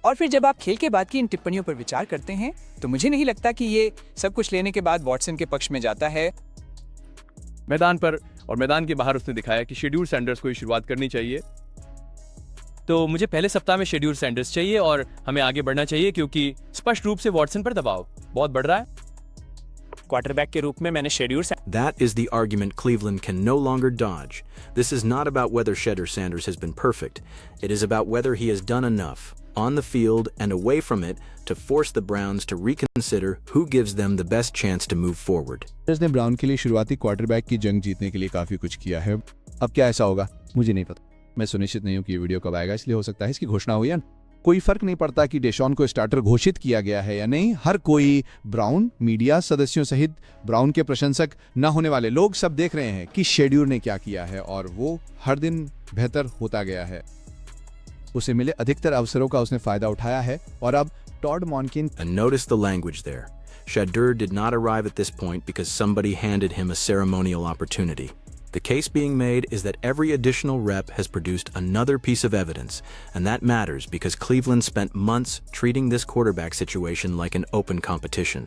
और फिर जब आप खेल के बाद की इन टिप्पणियों पर विचार करते हैं तो मुझे नहीं लगता कि ये सब कुछ लेने के बाद वॉटसन के पक्ष में जाता है। मैदान पर और मैदान के बाहर उसने दिखाया कि शेड्यूल सैंडर्स को ही शुरुआत करनी चाहिए। तो मुझे पहले सप्ताह में शेड्यूल सैंडर्स चाहिए और हमें आगे बढ़ना चाहिए क्योंकि स्पष्ट रूप से वॉटसन पर दबाव बहुत बढ़ रहा है। क्वार्टरबैक के रूप में मैंने schedule That is the argument Cleveland can no longer dodge. This is not about whether Shedeur Sanders has been perfect. It is about whether he has done enough, on the field and away from it, to force the Browns to reconsider who gives them the best chance to move forward. ने brown के लिए शुरुआती quarterback की जंग जीतने के लिए काफी कुछ किया है। अब क्या ऐसा होगा मुझे नहीं पता। मैं सुनिश्चित नहीं हूँ कि ये वीडियो कब आएगा, इसलिए हो सकता है इसकी घोषणा हुई है। कोई फर्क नहीं पड़ता कि डेशॉन को स्टार्टर घोषित किया गया है या नहीं। हर कोई, ब्राउन, मीडिया सदस्यों सहित ब्राउन के प्रशंसक न होने वाले लोग सब देख रहे हैं कि शेड्यूर ने क्या किया है और वो हर दिन बेहतर होता गया है। उसे मिले अधिकतर अवसरों का उसने फायदा उठाया है और अब Tod मॉनकिन। And notice the language there. Shedeur did not arrive at this point because somebody handed him a ceremonial opportunity. The case being made is that every additional rep has produced another piece of evidence, and that matters because Cleveland spent months treating this quarterback situation like an open competition.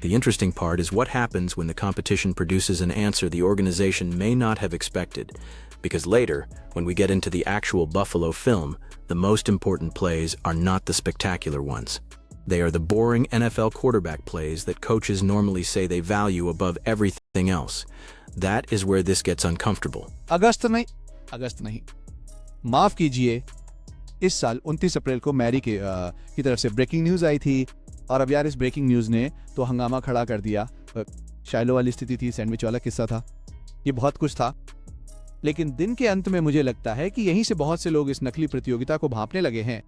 The interesting part is what happens when the competition produces an answer the organization may not have expected, because later, when we get into the actual Buffalo film, the most important plays are not the spectacular ones. They are the boring NFL quarterback plays that coaches normally say they value above everything else. That is where this gets uncomfortable. अगस्त नहीं, माफ कीजिए, इस साल 29 अप्रैल को Mary की तरफ से breaking news आई थी और अब यार इस ब्रेकिंग न्यूज ने तो हंगामा खड़ा कर दिया। शाइलो वाली स्थिति थी, सैंडविच वाला किस्सा था, ये बहुत कुछ था। लेकिन दिन के अंत में मुझे लगता है कि यहीं से बहुत से लोग इस नकली प्रतियोगिता को भांपने लगे हैं।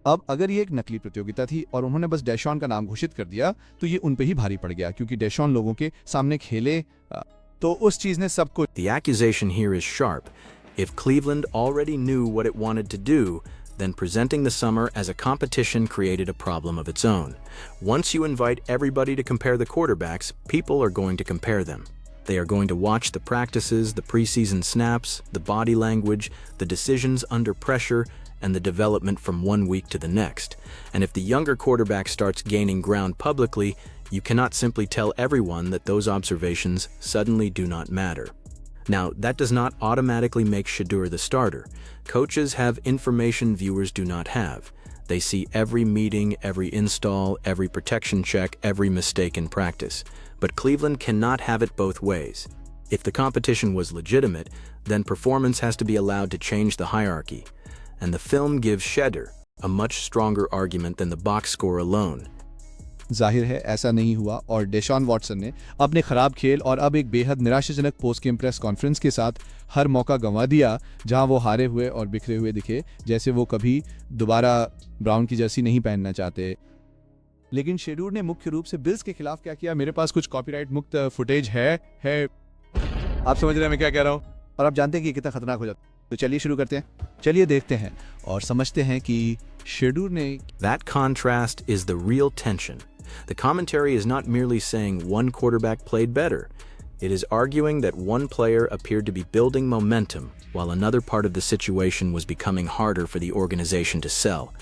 अब अगर ये एक नकली प्रतियोगिता थी और उन्होंने बस डेशॉन का नाम घोषित कर दिया तो ये उन पे ही भारी पड़ गया, क्योंकि डेशॉन लोगों के सामने खेले तो उस चीज ने सबको। The accusation here is sharp. If Cleveland already knew what it wanted to do, then presenting the summer as a competition created a problem of its own. Once you invite everybody to compare the quarterbacks, people are going to compare them. They are going to watch the practices, the preseason snaps, the body language, the decisions under pressure, and the development from one week to the next. And if the younger quarterback starts gaining ground publicly, you cannot simply tell everyone that those observations suddenly do not matter. Now, that does not automatically make Shedeur the starter. Coaches have information viewers do not have. They see every meeting, every install, every protection check, every mistake in practice. But Cleveland cannot have it both ways. If the competition was legitimate, then performance has to be allowed to change the hierarchy. And the film gives Shedeur a much stronger argument than the box score alone. जाहिर है ऐसा नहीं हुआ और डेशॉन Watson ने अपने खराब खेल और अब एक बेहद निराशाजनक पोस्ट गेम प्रेस कॉन्फ्रेंस के साथ हर मौका गंवा दिया जहां वो हारे हुए और बिखरे हुए दिखे, जैसे वो कभी दोबारा ब्राउन की जर्सी नहीं पहनना चाहते। लेकिन शेड्यूर ने मुख्य रूप से बिल्स के खिलाफ क्या किया, मेरे पास कुछ कॉपीराइट मुक्त फुटेज है। आप समझ रहे हैं मैं क्या कह रहा हूँ, और आप जानते हैं कि कितना खतरनाक हो जाता है। तो चलिए शुरू करते हैं, चलिए देखते हैं और समझते हैं कि शेड्यूर ने। That contrast is the real tension. The commentary is not merely saying one quarterback played better. It is arguing that one player appeared to be building momentum while another part of the situation was becoming harder for the organization to sell.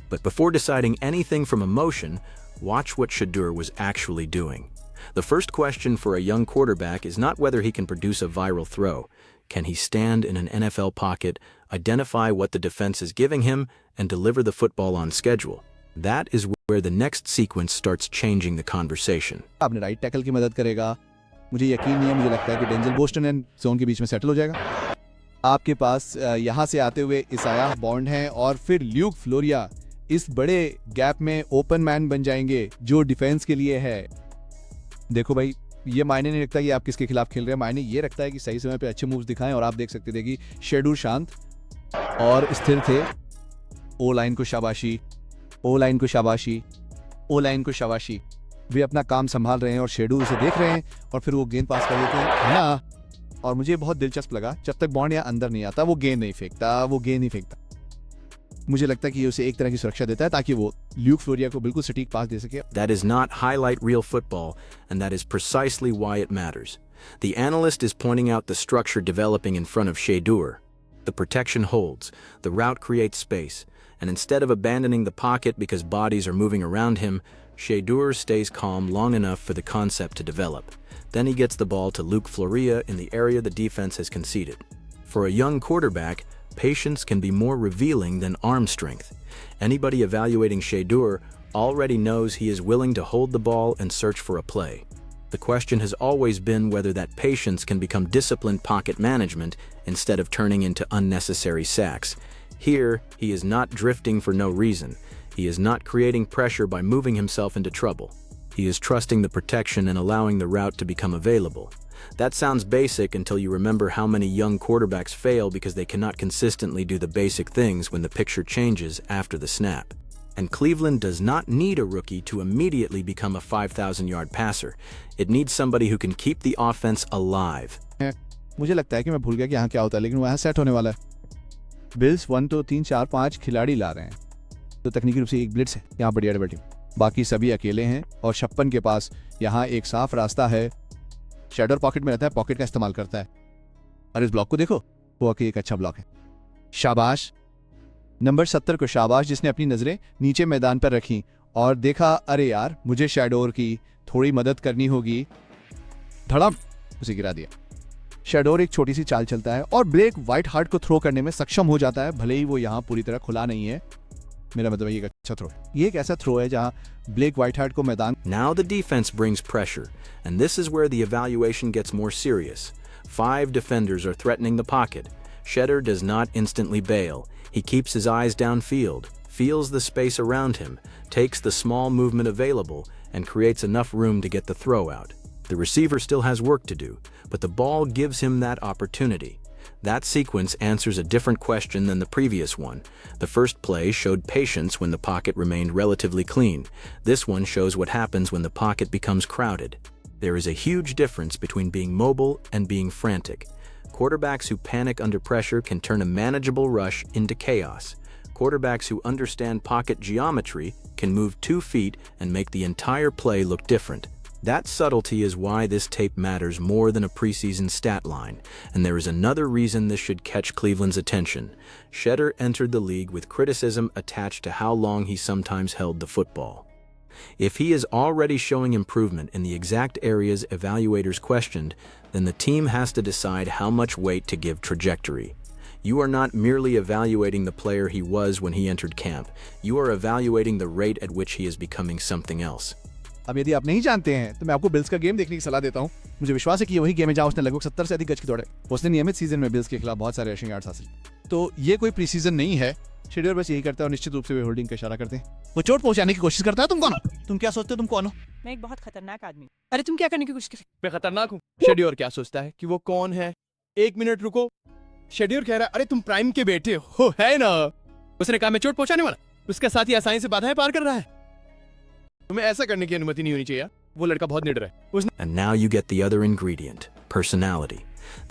But before deciding anything from emotion, watch what Shedeur was actually doing. The first question for a young quarterback is not whether he can produce a viral throw. Can he stand in an NFL pocket, identify what the defense is giving him, and deliver the football on schedule? That is where the next sequence starts changing the conversation. आपने right tackle की मदद करेगा, मुझे यकीन नहीं है, मुझे लगता है कि डेंजल बोस्टन एंड जोन के बीच में सेटल हो जाएगा। आपके पास यहाँ से आते हुए इसाया बॉन्ड हैं और फिर ल्यूक फ्लोरिया इस बड़े गैप में ओपन मैन बन जाएंगे जो डिफेंस के लिए है। देखो भाई, ये मायने नहीं रखता कि आप किसके खिलाफ खेल रहे हैं, मायने ये रखता है कि सही समय पे अच्छे मूव्स दिखाएं। और आप देख सकते थे कि शेड्यूर शांत और स्थिर थे। ओ लाइन को शाबाशी, ओ लाइन को शाबाशी, ओ लाइन को शाबाशी। वे अपना काम संभाल रहे हैं और शेड्यूर उसे देख रहे हैं और फिर वो गेंद पास कर देते हैं, है ना। और मुझे बहुत दिलचस्प लगा, जब तक बॉन्ड यहाँ अंदर नहीं आता वो गेंद नहीं फेंकता, वो गेंद नहीं फेंकता। मुझे लगता है कि ये उसे एक तरह की सुरक्षा देता है ताकि वो ल्यूक फ्लोरिया को बिल्कुल सटीक पास दे सके। That is not highlight reel football, and that is precisely why it matters. The analyst is pointing out the structure developing in front of Shedeur. The protection holds, the route creates space, and instead of abandoning the pocket because bodies are moving around him, Shadur stays calm long enough for the concept to develop. Then he gets the ball to Luke Floria in the area the defense has conceded. For a young quarterback, patience can be more revealing than arm strength. Anybody evaluating Shadur already knows he is willing to hold the ball and search for a play. The question has always been whether that patience can become disciplined pocket management instead of turning into unnecessary sacks. Here, he is not drifting for no reason. He is not creating pressure by moving himself into trouble. He is trusting the protection and allowing the route to become available. That sounds basic until you remember how many young quarterbacks fail because they cannot consistently do the basic things when the picture changes after the snap. And Cleveland does not need a rookie to immediately become a 5,000-yard passer. It needs somebody who can keep the offense alive. मुझे लगता है कि मैं भूल गया कि यहाँ क्या होता है, लेकिन वो यहाँ सेट होने वाला है। बिल्स 1 2 3 4 5 खिलाड़ी ला रहे हैं, तो तकनीकी रूप से एक ब्लिट्स है यहाँ बढ़िया डबल टीम, बाकी सभी अकेले हैं और छप्पन के पास यहाँ एक साफ रास्ता है। शैडर पॉकेट में रहता है, पॉकेट का इस्तेमाल करता है, और इस ब्लॉक को देखो, वो एक अच्छा ब्लॉक है। शाबाश नंबर 70 को शाबाश, जिसने अपनी नजरें नीचे मैदान पर रखी और देखा, अरे यार मुझे शैडोर की थोड़ी मदद करनी होगी, धड़म उसे गिरा दिया। शैडोर एक छोटी सी चाल चलता है और ब्लेक व्हाइट हार्ट को थ्रो करने में सक्षम हो जाता है, भले ही वो यहाँ पूरी तरह खुला नहीं है। मेरा मतलब ये एक अच्छा थ्रो है, ये एक ऐसा थ्रो है जहाँ ब्लेक व्हाइट हार्ट को मैदान। Now the defense brings pressure, and this is where the evaluation gets more serious. 5 defenders are threatening the pocket. Shedder does not instantly bail. He keeps his eyes downfield, feels the space around him, takes the small movement available, and creates enough room to get the throw out. The receiver still has work to do, but the ball gives him that opportunity. That sequence answers a different question than the previous one. The first play showed patience when the pocket remained relatively clean. This one shows what happens when the pocket becomes crowded. There is a huge difference between being mobile and being frantic. Quarterbacks who panic under pressure can turn a manageable rush into chaos. Quarterbacks who understand pocket geometry can move 2 feet and make the entire play look different. That subtlety is why this tape matters more than a preseason stat line, and there is another reason this should catch Cleveland's attention. Shedder entered the league with criticism attached to how long he sometimes held the football. If he is already showing improvement in the exact areas evaluators questioned, then the team has to decide how much weight to give trajectory. You are not merely evaluating the player he was when he entered camp. You are evaluating the rate at which he is becoming something else. अब यदि आप नहीं जानते हैं तो मैं आपको bills का गेम देखने की सलाह देता हूं। मुझे विश्वास है कि ये वही गेम है जहां उसने लगभग 70 से अधिक गज की दौड़े। उसने नियमित सीजन में बिल्स के खिलाफ बहुत सारे रशिंग यार्ड्स हासिल, तो ये कोई प्रीसीजन नहीं है। शेड्यूल बस यही करता है और निश्चित रूप से वे होल्डिंग का इशारा करते हैं। वो चोट पहुंचाने की कोशिश करता है। तुम कौन हो? तुम क्या सोचते हो? तुम कौन हो? मैं एक बहुत खतरनाक आदमी। अरे तुम क्या करने की कोशिश कर रहे हो? मैं खतरनाक हूँ। शेड्यूर क्या सोचता है कि वो कौन है? 1 मिनट रुको। शेड्यूर कह रहा है, अरे तुम प्राइम के बेटे हो, है ना? उसने कहा मैं चोट पहुंचाने वाला। उसका साथी आसानी से बाधाएं पार कर रहा है। तुम्हें ऐसा करने की अनुमति नहीं होनी चाहिए। वो लड़का बहुत निडर है। And now you get the other ingredient, personality.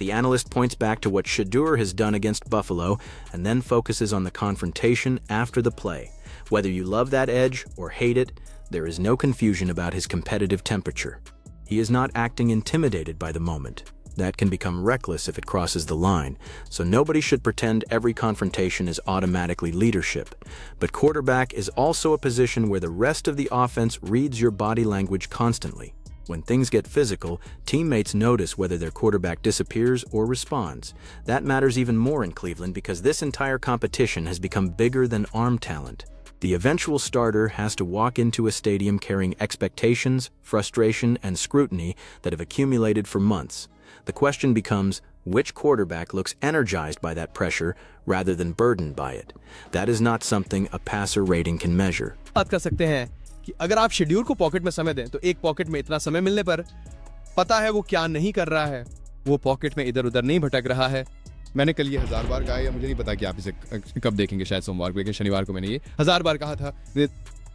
The analyst points back to what Shadur has done against Buffalo and then focuses on the confrontation after the play. Whether you love that edge or hate it, there is no confusion about his competitive temperature. He is not acting intimidated by the moment. That can become reckless if it crosses the line, so nobody should pretend every confrontation is automatically leadership. But quarterback is also a position where the rest of the offense reads your body language constantly. When things get physical, teammates notice whether their quarterback disappears or responds. That matters even more in Cleveland because this entire competition has become bigger than arm talent. The eventual starter has to walk into a stadium carrying expectations, frustration, and scrutiny that have accumulated for months. The question becomes, which quarterback looks energized by that pressure rather than burdened by it? That is not something a passer rating can measure. बात कर सकते हैं कि अगर आप schedule को pocket में समय दें तो एक पॉकेट में इतना समय मिलने पर पता है वो क्या नहीं कर रहा है। वो पॉकेट में इधर उधर नहीं भटक रहा है। मैंने कल ये 1000 बार कहा, या मुझे नहीं पता कि आप इसे कब देखेंगे, शायद सोमवार को, लेकिन शनिवार को मैंने ये 1000 बार कहा था।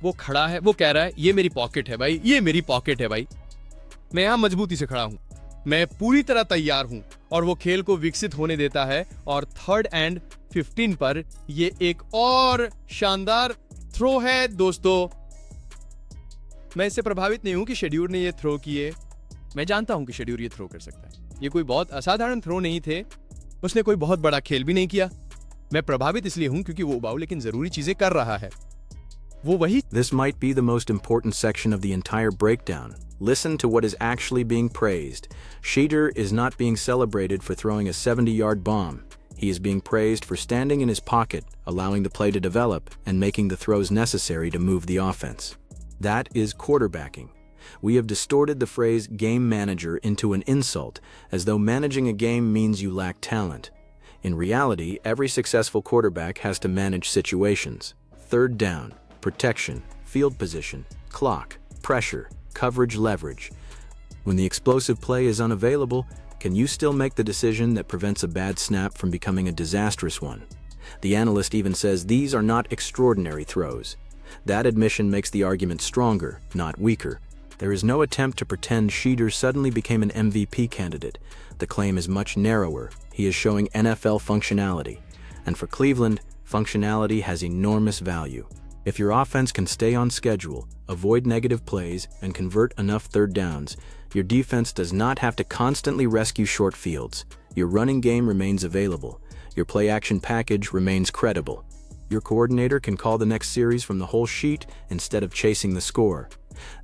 वो खड़ा है, वो कह रहा है ये मेरी पॉकेट है भाई, ये मेरी पॉकेट है भाई। मैं यहाँ मजबूती से खड़ा हूँ, मैं पूरी तरह तैयार हूं, और वो खेल को विकसित होने देता है। और 3rd and 15 पर ये एक और शानदार थ्रो है दोस्तों। मैं इससे प्रभावित नहीं हूं कि शेड्यूल ने ये थ्रो किए। मैं जानता हूं कि शेड्यूल ये थ्रो कर सकता है। ये कोई बहुत असाधारण थ्रो नहीं थे, उसने कोई बहुत बड़ा खेल भी नहीं किया। मैं प्रभावित इसलिए हूं क्योंकि वो उबाऊ लेकिन जरूरी चीजें कर रहा है। वो वही This might be the most important section of the entire breakdown. Listen to what is actually being praised. Sheeter is not being celebrated for throwing a 70-yard bomb. He is being praised for standing in his pocket, allowing the play to develop, and making the throws necessary to move the offense. That is quarterbacking. We have distorted the phrase game manager into an insult, as though managing a game means you lack talent. In reality, every successful quarterback has to manage situations: third down, protection, field position, clock, pressure, coverage, leverage. When the explosive play is unavailable, can you still make the decision that prevents a bad snap from becoming a disastrous one? The analyst even says these are not extraordinary throws. That admission makes the argument stronger, not weaker. There is no attempt to pretend Sheeter suddenly became an MVP candidate. The claim is much narrower. He is showing NFL functionality. And for Cleveland, functionality has enormous value. If your offense can stay on schedule, avoid negative plays, and convert enough third downs, your defense does not have to constantly rescue short fields. Your running game remains available. Your play-action package remains credible. Your coordinator can call the next series from the whole sheet instead of chasing the score.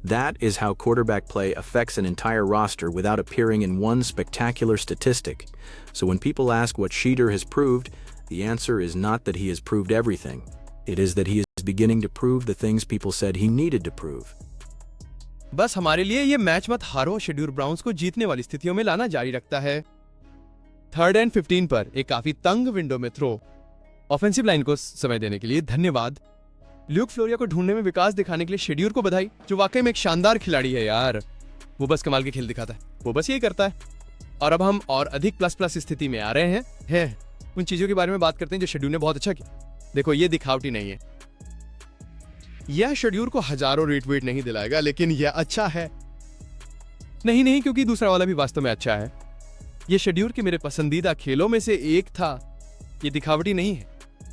That is how quarterback play affects an entire roster without appearing in one spectacular statistic. So when people ask what Sheeter has proved, the answer is not that he has proved everything. It is that he is beginning to prove the things people said he needed to prove. बस हमारे लिए ये match मत हारो schedule browns को जीतने वाली स्थितियों में लाना जारी रखता है। 3rd and 15 पर एक काफी तंग विंडो में थ्रो। ऑफेंसिव लाइन को समय देने के लिए धन्यवाद। ल्यूक फ्लोरिया को ढूंढने में विकास दिखाने के लिए शेड्यूल को बधाई, जो वाकई में एक शानदार खिलाड़ी है यार। वो बस कमाल के खेल दिखाता है, वो बस यही करता है। और अब हम और अधिक प्लस स्थिति में आ रहे हैं उन चीजों के बारे में बात करते हैं जो शेड्यूल ने बहुत अच्छा किया। देखो, ये दिखावटी नहीं है। यह शेड्यूल को हजारों रीट्वीट नहीं दिलाएगा, लेकिन यह अच्छा है। नहीं, क्योंकि दूसरा वाला भी वास्तव में अच्छा है। यह शेड्यूल के मेरे पसंदीदा खेलों में से एक था। ये दिखावटी नहीं है,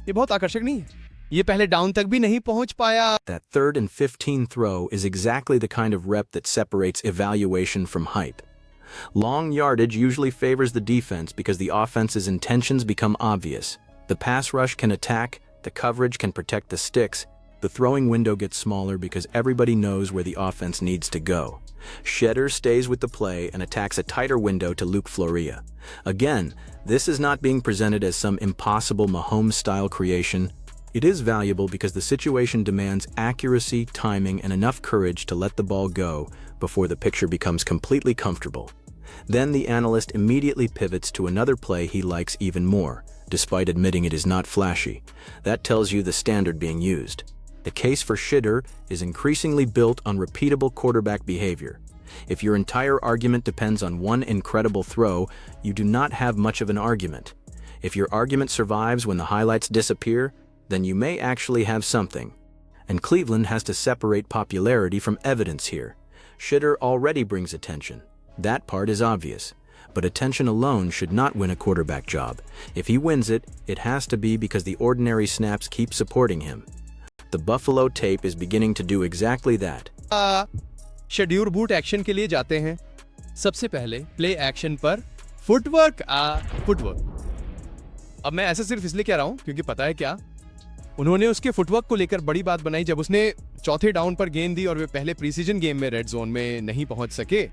ये बहुत आकर्षक नहीं है। ये पहले डाउन तक भी नहीं पहुंच पाया। That 3rd and 15 throw is exactly the kind of rep that separates evaluation from hype. Long yardage usually favors the defense because the offense's intentions become obvious. The pass rush can attack, the coverage can protect the sticks. The throwing window gets smaller because everybody knows where the offense needs to go. Shetter stays with the play and attacks a tighter window to Luke Floria. Again, this is not being presented as some impossible Mahomes-style creation. It is valuable because the situation demands accuracy, timing, and enough courage to let the ball go before the picture becomes completely comfortable. Then the analyst immediately pivots to another play he likes even more, despite admitting it is not flashy. That tells you the standard being used. The case for Sheeter is increasingly built on repeatable quarterback behavior. If your entire argument depends on one incredible throw, you do not have much of an argument. If your argument survives when the highlights disappear, then you may actually have something. And Cleveland has to separate popularity from evidence here. Sheeter already brings attention. That part is obvious. But attention alone should not win a quarterback job. If he wins it, it has to be because the ordinary snaps keep supporting him. The Buffalo tape is beginning to do exactly that. Schedule boot action के लिए जाते हैं। सबसे पहले play action पर footwork. अब मैं ऐसा सिर्फ इसलिए कह रहा हूं क्योंकि पता है क्या, उन्होंने उसके फुटवर्क को लेकर बड़ी बात बनाई जब उसने चौथे डाउन पर गेंद दी और वे पहले प्रीसीजन गेम में रेड जोन में नहीं पहुंच सके।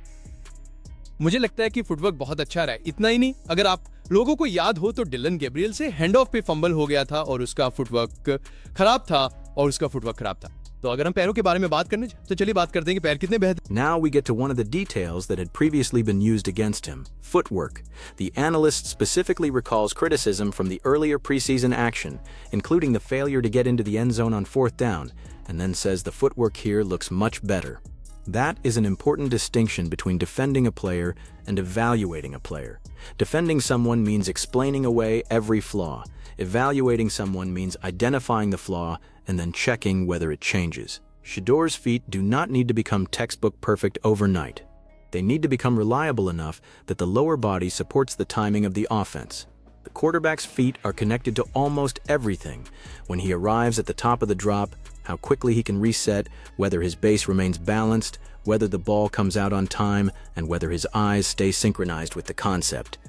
मुझे लगता है कि फुटवर्क बहुत अच्छा रहा है। इतना ही नहीं, अगर आप लोगों को याद हो तो डिलन गैब्रियल से हैंड ऑफ पे फंबल हो गया था और उसका फुटवर्क खराब था। तो अगर हम पैरों के बारे में बात करने तो चलिए बात करते हैं कि पैर कितने बेहतर। Now we get to one of the details that had previously been used against him: footwork. The analyst specifically recalls criticism from the earlier preseason action, including the failure to get into the end zone on 4th down, and then says the footwork here looks much better. That is an important distinction between defending a player and evaluating a player. Defending someone means explaining away every flaw. Evaluating someone means identifying the flaw and then checking whether it changes. Shedor's feet do not need to become textbook perfect overnight. They need to become reliable enough that the lower body supports the timing of the offense. The quarterback's feet are connected to almost everything. When he arrives at the top of the drop, how quickly he can reset, whether his base remains balanced, whether the ball comes out on time, and whether his eyes stay synchronized with the concept.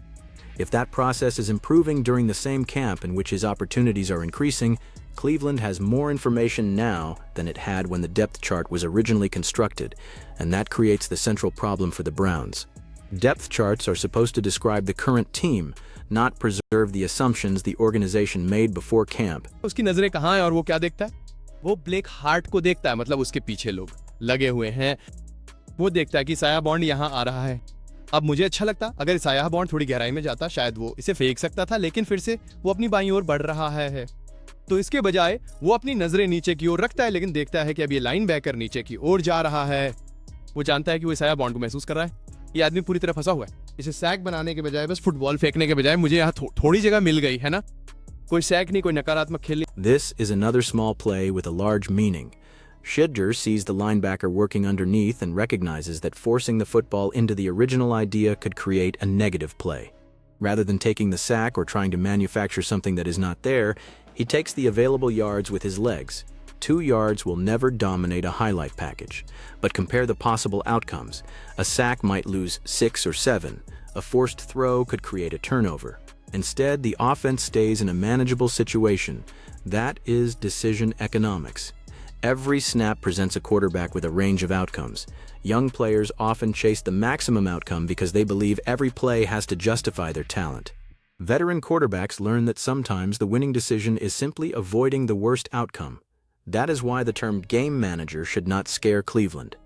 If that process is improving during the same camp in which his opportunities are increasing, Cleveland has more information now than it had when the depth chart was originally constructed, and that creates the central problem for the Browns. Depth charts are supposed to describe the current team, not preserve the assumptions the organization made before camp. उसकी नजरें कहाँ हैं और वो क्या देखता है? वो ब्लेक हार्ट को देखता है, मतलब उसके पीछे लोग लगे हुए हैं। वो देखता है कि इसाया बॉन्ड यहाँ आ रहा है। अब मुझे अच्छा लगता अगर इसाया बॉन्ड थोड़ी गहराई में जाता, शायद वो इसे फेंक सकता था, लेकिन फिर से वो अपनी बाईं ओर बढ़ रहा है। तो इसके बजाय वो अपनी नजरें नीचे की ओर रखता है, लेकिन देखता है कि अब ये लाइन बैकर नीचे की ओर जा रहा है। वो जानता है कि वो इसाया बॉन्ड को महसूस कर रहा है। ये आदमी पूरी तरह फंसा हुआ है। इसे सैक बनाने के बजाय, बस फुटबॉल फेंकने के बजाय मुझे यहाँ थोड़ी जगह मिल गई है ना। कोई सैक नहीं, कोई नकारात्मक खेल नहीं। This is another small play with a large meaning. Shedger sees the linebacker working underneath and recognizes that forcing the football into the original idea could create a negative play. Rather than taking the sack or trying to manufacture something that is not there, he takes the available yards with his legs. 2 yards will never dominate a highlight package, but compare the possible outcomes. A sack might lose 6 or 7. A forced throw could create a turnover. Instead, the offense stays in a manageable situation. That is decision economics. Every snap presents a quarterback with a range of outcomes. Young players often chase the maximum outcome because they believe every play has to justify their talent. Veteran quarterbacks learn that sometimes the winning decision is simply avoiding the worst outcome. That is why the term game manager should not scare Cleveland.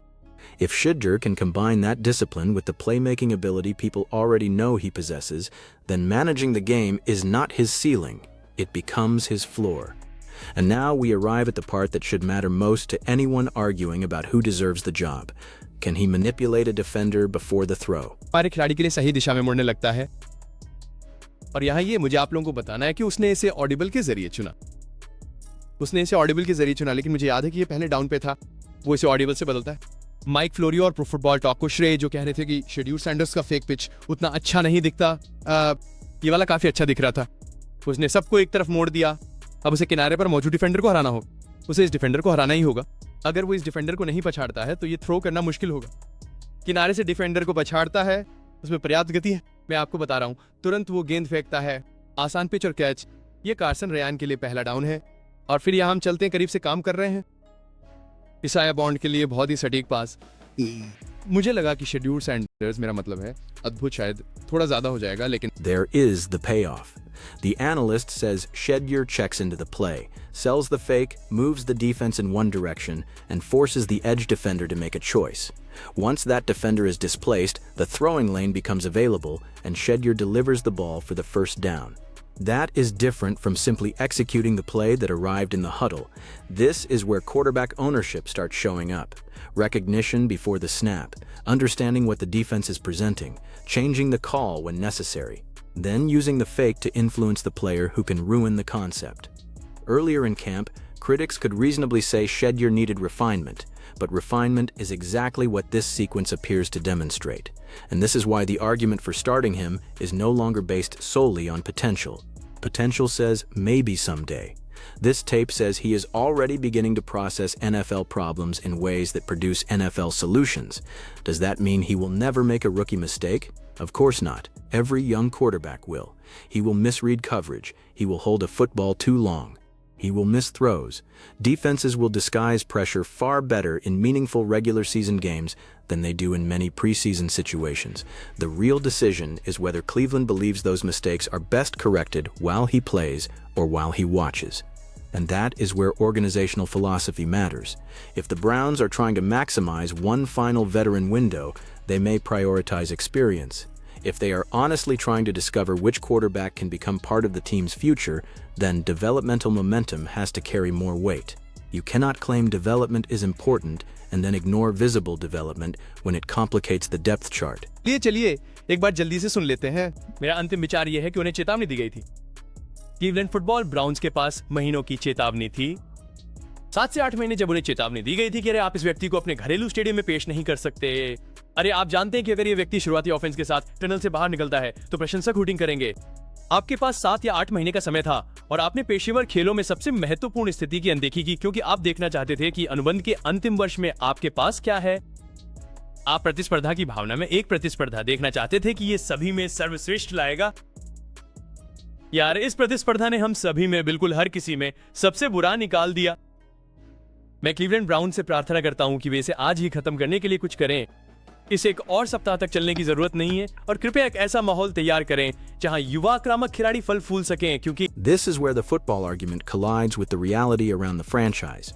If Shedger can combine that discipline with the playmaking ability people already know he possesses, then managing the game is not his ceiling, it becomes his floor. And now we arrive at the part that should matter most to anyone arguing about who deserves the job. Can he manipulate a defender before the throw? हमारे खिलाड़ी के लिए सही दिशा में मुड़ने लगता है। और यहाँ ये मुझे आप लोगों को बताना है कि उसने इसे ऑडिबल के जरिए चुना। उसने इसे ऑडिबल के जरिए चुना, लेकिन मुझे याद है कि ये पहले डाउन पे था। वो इसे ऑडिबल से बदलता है। माइक फ्लोरियो और फुटबॉल टॉक को श्रेय जो कह रहे थे कि शेड्यूल सैंडर्स का फेक पिच उतना अच्छा नहीं दिखता, ये वाला काफी अच्छा दिख रहा था। उसने सबको एक तरफ मोड़ दिया। अब उसे किनारे पर मौजूद डिफेंडर को हराना होगा। उसे इस डिफेंडर को हराना ही होगा। अगर वो इस डिफेंडर को नहीं पछाड़ता है तो ये थ्रो करना मुश्किल होगा। किनारे से डिफेंडर को पछाड़ता है, उसमें पर्याप्त गति है। मैं आपको बता रहा हूँ, तुरंत वो गेंद फेंकता है। आसान पिच और कैच। ये कार्सन रेयान के लिए पहला डाउन है। और फिर यहाँ हम चलते हैं, करीब से काम कर रहे हैं। इसाया बॉन्ड के लिए बहुत ही सटीक पास। मुझे लगा कि शेड्यूल सैंडर्स, मेरा मतलब है अद्भुत, शायद थोड़ा ज्यादा हो जाएगा, लेकिन There is the payoff. The analyst says Shedyer checks into the play, sells the fake, moves the defense in one direction, and forces the edge defender to make a choice. Once that defender is displaced, the throwing lane becomes available, and Shedyer delivers the ball for the first down. That is different from simply executing the play that arrived in the huddle. This is where quarterback ownership starts showing up. Recognition before the snap, understanding what the defense is presenting, changing the call when necessary, then using the fake to influence the player who can ruin the concept. Earlier in camp, critics could reasonably say Shedyer needed refinement, but refinement is exactly what this sequence appears to demonstrate. And this is why the argument for starting him is no longer based solely on potential. Potential says maybe someday. This tape says he is already beginning to process NFL problems in ways that produce NFL solutions. Does that mean he will never make a rookie mistake? Of course not. Every young quarterback will. He will misread coverage. He will hold a football too long. He will miss throws. Defenses will disguise pressure far better in meaningful regular season games than they do in many preseason situations. The real decision is whether Cleveland believes those mistakes are best corrected while he plays or while he watches. And that is where organizational philosophy matters. If the Browns are trying to maximize one final veteran window, they may prioritize experience. If they are honestly trying to discover which quarterback can become part of the team's future, then developmental momentum has to carry more weight. You cannot claim development is important and then ignore visible development when it complicates the depth chart. चलिए एक बार जल्दी से सुन लेते हैं। मेरा अंतिम विचार यह है कि उन्हें चेतावनी दी गई थी। क्लीवलैंड फुटबॉल ब्राउन्स के पास महीनों की चेतावनी थी। 7 से 8 महीने जब उन्हें चेतावनी दी गई थी कि अरे आप इस व्यक्ति को अपने घरेलू स्टेडियम में पेश नहीं कर सकते। अरे आप जानते हैं कि अगर ये व्यक्ति शुरुआती ऑफेंस के साथ टनल से बाहर निकलता है तो प्रशंसक हूटिंग करेंगे। आपके पास 7 या 8 महीने का समय था और आपने पेशेवर खेलों में सबसे महत्वपूर्ण स्थिति की अनदेखी की, क्योंकि आप देखना चाहते थे कि अनुबंध के अंतिम वर्ष में आपके पास क्या है। आप प्रतिस्पर्धा की भावना में एक प्रतिस्पर्धा देखना चाहते थे कि ये सभी में सर्वश्रेष्ठ लाएगा। यार इस प्रतिस्पर्धा ने हम सभी में, बिल्कुल हर किसी में सबसे बुरा निकाल दिया। मैं क्लीवलैंड ब्राउन से प्रार्थना करता हूं कि वे इसे आज ही खत्म करने के लिए कुछ करें। इसे एक और सप्ताह तक चलने की जरूरत नहीं है और कृपया एक ऐसा माहौल तैयार करें जहां युवा आक्रामक खिलाड़ी फल फूल सकें, क्योंकि This is where the football argument collides with the reality around the franchise.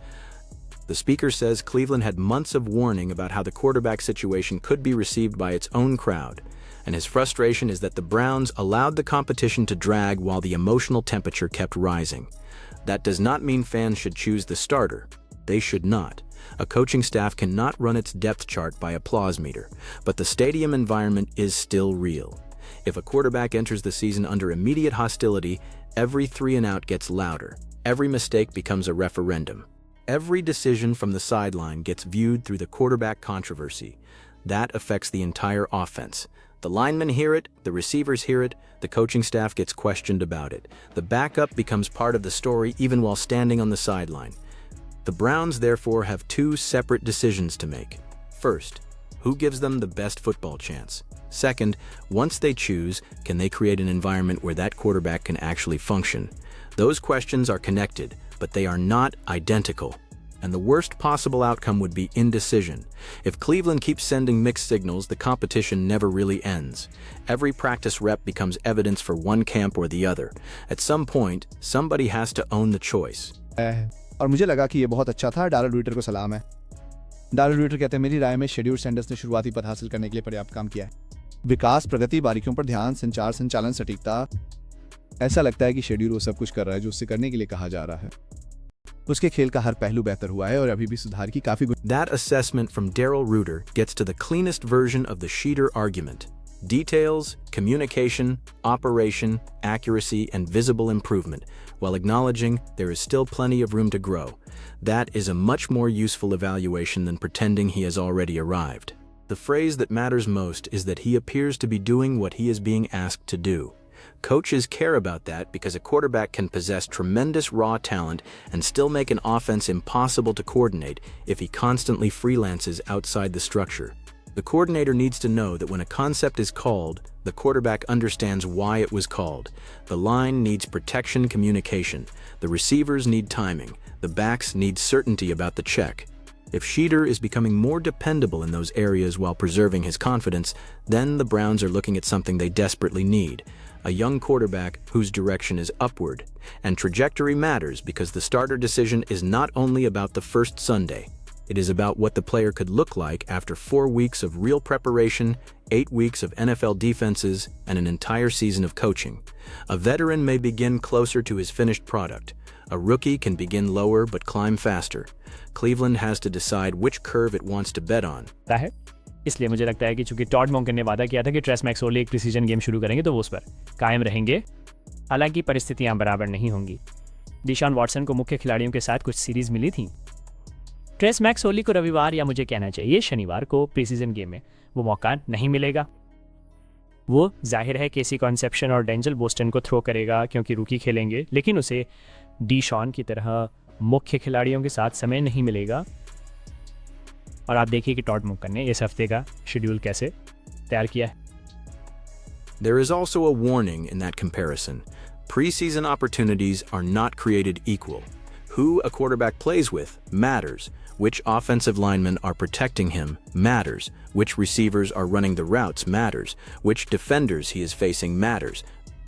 The speaker says Cleveland had months of warning about how the quarterback situation could be received by its own crowd, and his frustration is that the Browns allowed the competition to drag while the emotional temperature kept rising. That does not mean fans should choose the starter. They should not. A coaching staff cannot run its depth chart by applause meter, but the stadium environment is still real. If a quarterback enters the season under immediate hostility, every 3 and out gets louder. Every mistake becomes a referendum. Every decision from the sideline gets viewed through the quarterback controversy. That affects the entire offense. The linemen hear it, the receivers hear it, the coaching staff gets questioned about it. The backup becomes part of the story even while standing on the sideline. The Browns therefore have 2 separate decisions to make. First, who gives them the best football chance? Second, once they choose, can they create an environment where that quarterback can actually function? Those questions are connected, but they are not identical. And the worst possible outcome would be indecision. If Cleveland keeps sending mixed signals, the competition never really ends. Every practice rep becomes evidence for one camp or the other. At some point, somebody has to own the choice. और मुझे लगा कि ये बहुत अच्छा था। डारल router को सलाम है। डारल रूटर कहते हैं, मेरी राय में शेड्यूल सैंडर्स ने शुरुआती पद हासिल करने के लिए पर्याप्त काम किया है। विकास, प्रगति, बारीकियों पर ध्यान, संचार, संचालन, सटीकता। ऐसा लगता है कि शेड्यूल वो सब कुछ कर रहा है जो उससे करने के लिए कहा जा रहा है। उसके खेल का हर पहलू बेहतर हुआ है और अभी भी सुधार की काफी That assessment from Darryl Reuter gets to the cleanest version of the Sheeter argument. Details, communication, operation, accuracy, and visible improvement, while acknowledging there is still plenty of room to grow. That is a much more useful evaluation than pretending he has already arrived. The phrase that matters most is that he appears to be doing what he is being asked to do. Coaches care about that because a quarterback can possess tremendous raw talent and still make an offense impossible to coordinate if he constantly freelances outside the structure. The coordinator needs to know that when a concept is called, the quarterback understands why it was called. The line needs protection communication. The receivers need timing. The backs need certainty about the check. If Sheeter is becoming more dependable in those areas while preserving his confidence, then the Browns are looking at something they desperately need. A young quarterback whose direction is upward. And trajectory matters because the starter decision is not only about the first Sunday. It is about what the player could look like after 4 weeks of real preparation, 8 weeks of NFL defenses, and an entire season of coaching. A veteran may begin closer to his finished product. A rookie can begin lower but climb faster. Cleveland has to decide which curve it wants to bet on. है इसलिए मुझे लगता है कि चूंकि Tod मॉन्कन ने वादा किया था कि ट्रेस मैक्सोर्ली एक प्रीसीजन गेम शुरू करेंगे तो वो उस पर कायम रहेंगे। हालांकि परिस्थितियां बराबर नहीं होंगी। डिशॉन वॉटसन को मुख्य खिलाड़ियों के साथ कुछ सीरीज मिली थी। ट्रेस मैक्सोर्ली को रविवार या मुझे कहना चाहिए शनिवार को प्रीसीजन गेम में वो मौका नहीं मिलेगा। वो जाहिर है केसी कॉन्सेप्शन और डेंजल बोस्टन को थ्रो करेगा क्योंकि रूकी खेलेंगे, लेकिन उसे डिशॉन की तरह मुख्य खिलाड़ियों के साथ समय नहीं मिलेगा। और आप देखिए कि टॉड मॉन्कन ने इस हफ्ते का शेड्यूल कैसे तैयार किया है। There is also a warning in that comparison. Preseason opportunities are not created equal. Who a quarterback plays with matters. Which offensive linemen are protecting him matters. Which receivers are running the routes matters. Which defenders he is facing matters.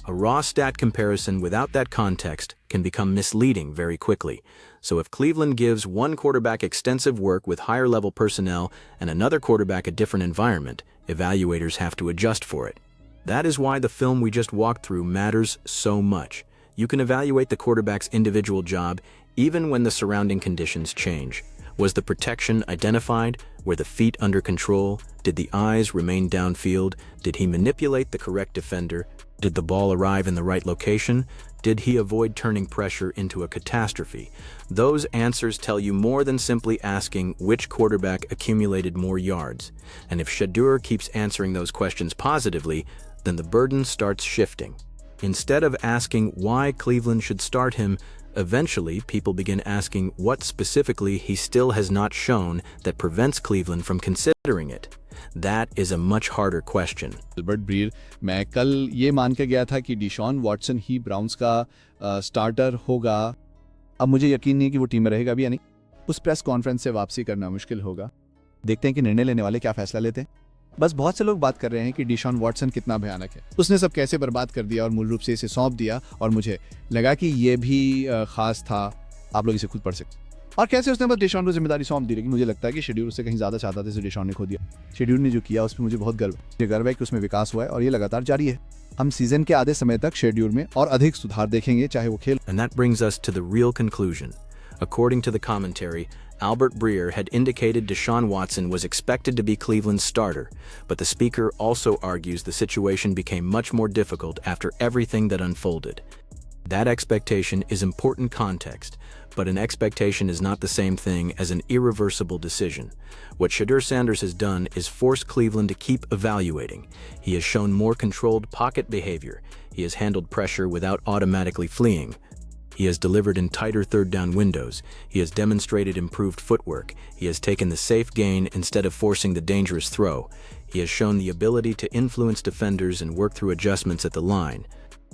A raw stat comparison without that context can become misleading very quickly. So if Cleveland gives one quarterback extensive work with higher-level personnel and another quarterback a different environment, evaluators have to adjust for it. That is why the film we just walked through matters so much. You can evaluate the quarterback's individual job even when the surrounding conditions change. Was the protection identified? Were the feet under control? Did the eyes remain downfield? Did he manipulate the correct defender? Did the ball arrive in the right location? Did he avoid turning pressure into a catastrophe? Those answers tell you more than simply asking which quarterback accumulated more yards. And if Shedeur keeps answering those questions positively, then the burden starts shifting. Instead of asking why Cleveland should start him, eventually people begin asking what specifically he still has not shown that prevents Cleveland from considering it. That is a much harder question. Albert Breer, मैं कल ये मान के गया था कि Deshaun Watson ही Browns का स्टार्टर होगा। अब मुझे यकीन नहीं है कि वो टीम में रहेगा भी या नहीं। उस प्रेस कॉन्फ्रेंस से वापसी करना मुश्किल होगा। देखते हैं कि निर्णय लेने वाले क्या फैसला लेते हैं। बस बहुत से लोग बात कर रहे हैं कि डिशॉन वॉटसन कितना भयानक है, उसने सब कैसे बर्बाद कर दिया और मूल रूप से इसे सौंप दिया, और मुझे लगा कि ये भी खास था। आप लोग इसे खुद पढ़ सकते हैं। और कैसे उसने बस डिशॉन को जिम्मेदारी सौंप दी, लेकिन मुझे लगता है कि शेड्यूल उससे कहीं ज़्यादा चाहता था, इसे डिशॉन ने खो दिया। शेड्यूल ने जो किया उस पर मुझे बहुत गर्व है। मुझे गर्व है कि उसमें विकास हुआ है और ये लगातार जारी है। हम सीजन के आधे समय तक शेड्यूल में और अधिक सुधार देखेंगे, चाहे वो खेल। And that brings us to the real conclusion. According to the commentary, Albert Breer had indicated Deshaun Watson was expected to be Cleveland's starter, but the speaker also argues the situation became much more difficult after everything that unfolded. That expectation is important context, but an expectation is not the same thing as an irreversible decision. What Shedeur Sanders has done is force Cleveland to keep evaluating. He has shown more controlled pocket behavior. He has handled pressure without automatically fleeing. He has delivered in tighter third down windows. He has demonstrated improved footwork. He has taken the safe gain instead of forcing the dangerous throw. He has shown the ability to influence defenders and work through adjustments at the line.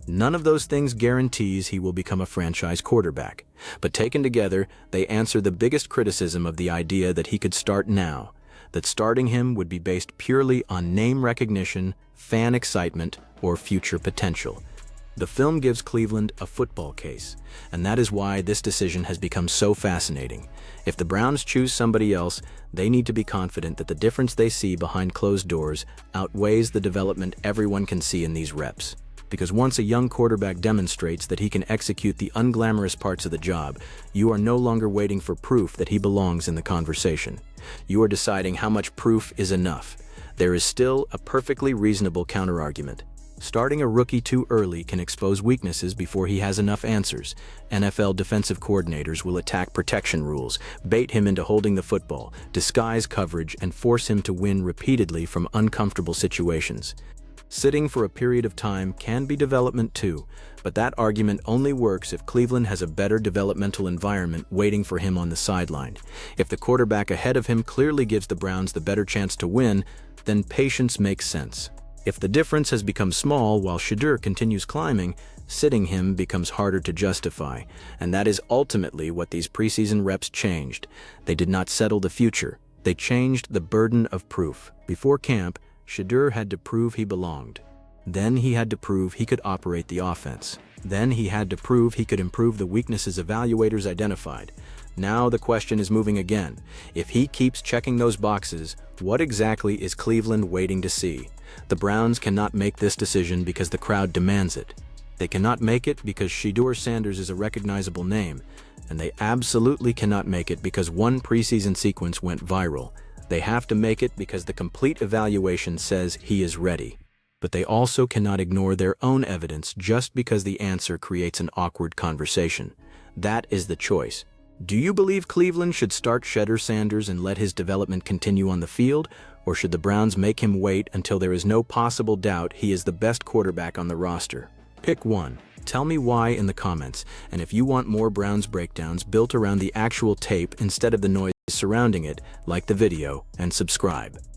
None of those things guarantees he will become a franchise quarterback. But taken together, they answer the biggest criticism of the idea that he could start now, that starting him would be based purely on name recognition, fan excitement, or future potential. The film gives Cleveland a football case, and that is why this decision has become so fascinating. If the Browns choose somebody else, they need to be confident that the difference they see behind closed doors outweighs the development everyone can see in these reps. Because once a young quarterback demonstrates that he can execute the unglamorous parts of the job, you are no longer waiting for proof that he belongs in the conversation. You are deciding how much proof is enough. There is still a perfectly reasonable counterargument. Starting a rookie too early can expose weaknesses before he has enough answers. NFL defensive coordinators will attack protection rules, bait him into holding the football, disguise coverage, and force him to win repeatedly from uncomfortable situations. Sitting for a period of time can be development too, but that argument only works if Cleveland has a better developmental environment waiting for him on the sideline. If the quarterback ahead of him clearly gives the Browns the better chance to win, then patience makes sense. If the difference has become small while Shedeur continues climbing, sitting him becomes harder to justify, and that is ultimately what these preseason reps changed. They did not settle the future. They changed the burden of proof. Before camp, Shedeur had to prove he belonged. Then he had to prove he could operate the offense. Then he had to prove he could improve the weaknesses evaluators identified. Now the question is moving again. If he keeps checking those boxes, what exactly is Cleveland waiting to see? The Browns cannot make this decision because the crowd demands it. They cannot make it because Shedeur Sanders is a recognizable name, and they absolutely cannot make it because one preseason sequence went viral. They have to make it because the complete evaluation says he is ready. But they also cannot ignore their own evidence just because the answer creates an awkward conversation. That is the choice. Do you believe Cleveland should start Shedeur Sanders and let his development continue on the field, or should the Browns make him wait until there is no possible doubt he is the best quarterback on the roster? Pick one. Tell me why in the comments, and if you want more Browns breakdowns built around the actual tape instead of the noise surrounding it, like the video and subscribe.